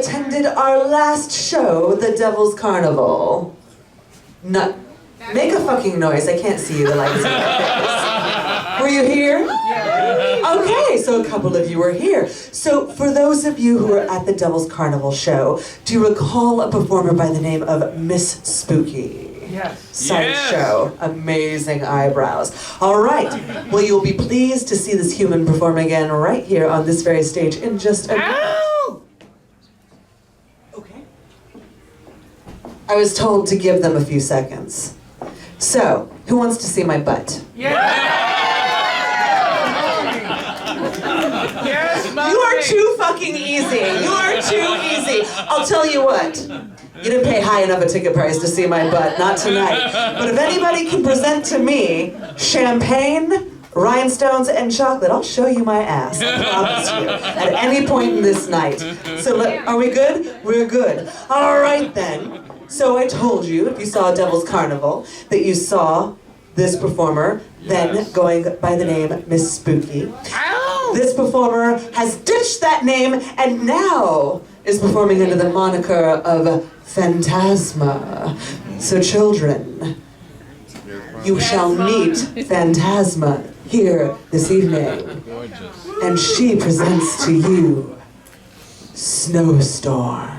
attended our last show, The Devil's Carnival? No. Make a fucking noise. I can't see you. The lights are like. Were you here? Okay, so a couple of you were here. So for those of you who were at the Devil's Carnival show, do you recall a performer by the name of Miss Spooky? Yes. Sideshow. Yes. Amazing eyebrows. All right. Well, you'll be pleased to see this human perform again right here on this very stage in just a minute. Okay. I was told to give them a few seconds. So, who wants to see my butt? Yeah. Yes, you are too fucking easy. You are too easy. I'll tell you what. You didn't pay high enough a ticket price to see my butt, not tonight. But if anybody can present to me champagne, rhinestones, and chocolate, I'll show you my ass, I promise you, at any point in this night. So are we good? We're good. All right then. So I told you, if you saw Devil's Carnival, that you saw this performer, then going by the name Miss Spooky. This performer has ditched that name and now is performing under the moniker of Fantasma. So children, you shall meet Fantasma here this evening. And she presents to you Snowstorm.